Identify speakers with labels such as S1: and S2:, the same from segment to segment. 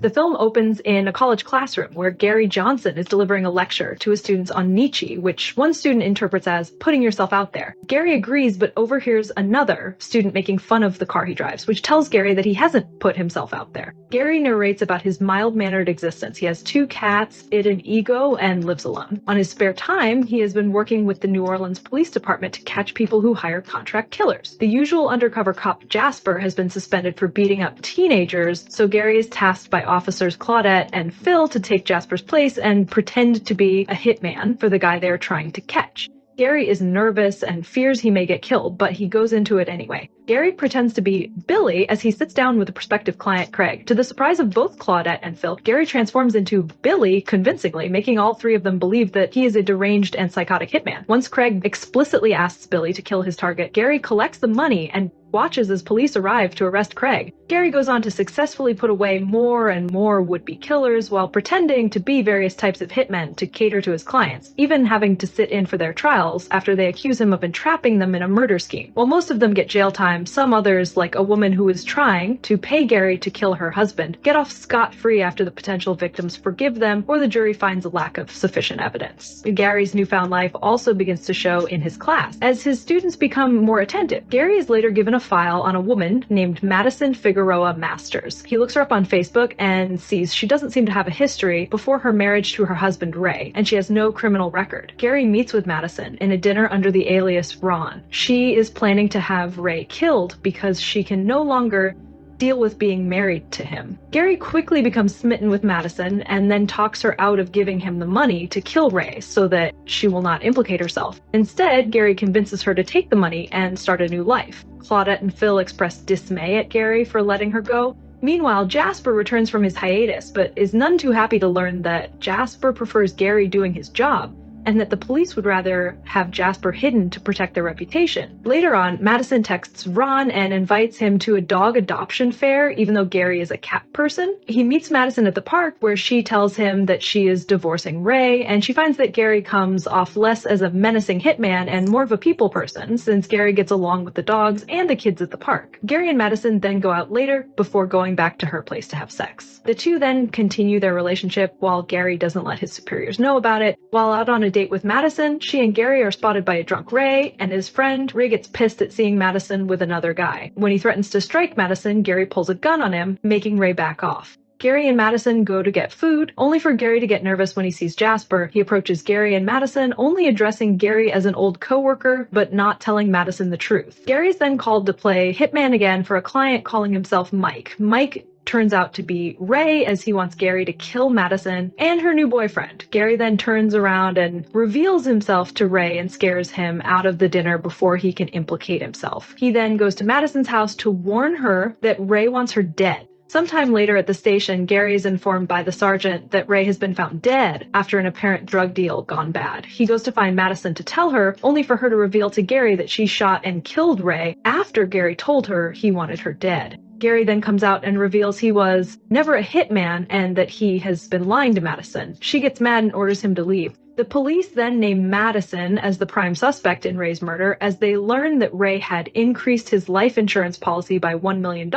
S1: The film opens in a college classroom where Gary Johnson is delivering a lecture to his students on Nietzsche, which one student interprets as putting yourself out there. Gary agrees, but overhears another student making fun of the car he drives, which tells Gary that he hasn't put himself out there. Gary narrates about his mild-mannered existence. He has 2 cats, an ego, and lives alone. On his spare time, he has been working with the New Orleans Police Department to catch people who hire contract killers. The usual undercover cop Jasper has been suspended for beating up teenagers, so Gary is tasked by officers Claudette and Phil to take Jasper's place and pretend to be a hitman for the guy they're trying to catch. Gary is nervous and fears he may get killed, but he goes into it anyway. Gary pretends to be Billy as he sits down with a prospective client, Craig. To the surprise of both Claudette and Phil, Gary transforms into Billy convincingly, making all 3 of them believe that he is a deranged and psychotic hitman. Once Craig explicitly asks Billy to kill his target, Gary collects the money and watches as police arrive to arrest Craig. Gary goes on to successfully put away more and more would-be killers while pretending to be various types of hitmen to cater to his clients, even having to sit in for their trials after they accuse him of entrapping them in a murder scheme. While most of them get jail time, some others, like a woman who is trying to pay Gary to kill her husband, get off scot-free after the potential victims forgive them or the jury finds a lack of sufficient evidence. Gary's newfound life also begins to show in his class. As his students become more attentive, Gary is later given a file on a woman named Madison Figueroa Masters. He looks her up on Facebook and sees she doesn't seem to have a history before her marriage to her husband Ray, and she has no criminal record. Gary meets with Madison in a dinner under the alias Ron. She is planning to have Ray killed because she can no longer deal with being married to him. Gary quickly becomes smitten with Madison and then talks her out of giving him the money to kill Ray so that she will not implicate herself. Instead, Gary convinces her to take the money and start a new life. Claudette and Phil express dismay at Gary for letting her go. Meanwhile, Jasper returns from his hiatus, but is none too happy to learn that Jasper prefers Gary doing his job, and that the police would rather have Jasper hidden to protect their reputation. Later on, Madison texts Ron and invites him to a dog adoption fair, even though Gary is a cat person. He meets Madison at the park, where she tells him that she is divorcing Ray, and she finds that Gary comes off less as a menacing hitman and more of a people person, since Gary gets along with the dogs and the kids at the park. Gary and Madison then go out later, before going back to her place to have sex. The two then continue their relationship, while Gary doesn't let his superiors know about it. While out on a date with Madison, she and Gary are spotted by a drunk Ray and his friend. Ray gets pissed at seeing Madison with another guy. When he threatens to strike Madison, Gary pulls a gun on him, making Ray back off. Gary and Madison go to get food, only for Gary to get nervous when he sees Jasper. He approaches Gary and Madison, only addressing Gary as an old coworker, but not telling Madison the truth. Gary is then called to play hitman again for a client calling himself Mike. Mike turns out to be Ray, as he wants Gary to kill Madison and her new boyfriend. Gary then turns around and reveals himself to Ray and scares him out of the dinner before he can implicate himself. He then goes to Madison's house to warn her that Ray wants her dead. Sometime later at the station, Gary is informed by the sergeant that Ray has been found dead after an apparent drug deal gone bad. He goes to find Madison to tell her, only for her to reveal to Gary that she shot and killed Ray after Gary told her he wanted her dead. Gary then comes out and reveals he was never a hitman and that he has been lying to Madison. She gets mad and orders him to leave. The police then name Madison as the prime suspect in Ray's murder, as they learn that Ray had increased his life insurance policy by $1 million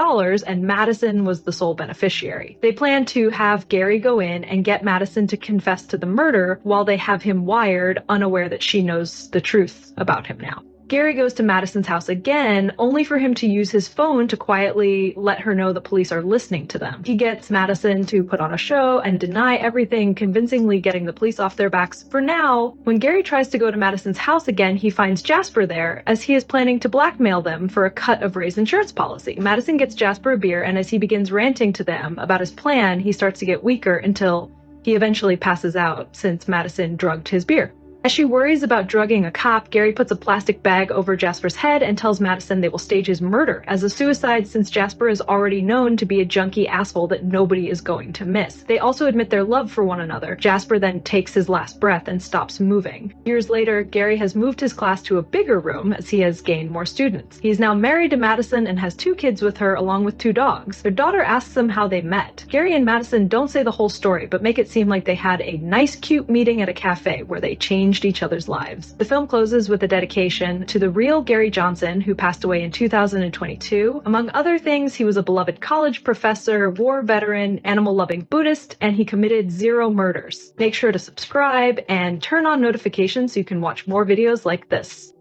S1: and Madison was the sole beneficiary. They plan to have Gary go in and get Madison to confess to the murder while they have him wired, unaware that she knows the truth about him now. Gary goes to Madison's house again, only for him to use his phone to quietly let her know the police are listening to them. He gets Madison to put on a show and deny everything, convincingly getting the police off their backs for now. When Gary tries to go to Madison's house again, he finds Jasper there, as he is planning to blackmail them for a cut of Ray's insurance policy. Madison gets Jasper a beer, and as he begins ranting to them about his plan, he starts to get weaker until he eventually passes out, since Madison drugged his beer. As she worries about drugging a cop, Gary puts a plastic bag over Jasper's head and tells Madison they will stage his murder as a suicide, since Jasper is already known to be a junky asshole that nobody is going to miss. They also admit their love for one another. Jasper then takes his last breath and stops moving. Years later, Gary has moved his class to a bigger room as he has gained more students. He is now married to Madison and has 2 kids with her along with 2 dogs. Their daughter asks them how they met. Gary and Madison don't say the whole story, but make it seem like they had a nice, cute meeting at a cafe where they changed changed each other's lives. The film closes with a dedication to the real Gary Johnson, who passed away in 2022. Among other things, he was a beloved college professor, war veteran, animal-loving Buddhist, and he committed 0 murders. Make sure to subscribe and turn on notifications so you can watch more videos like this.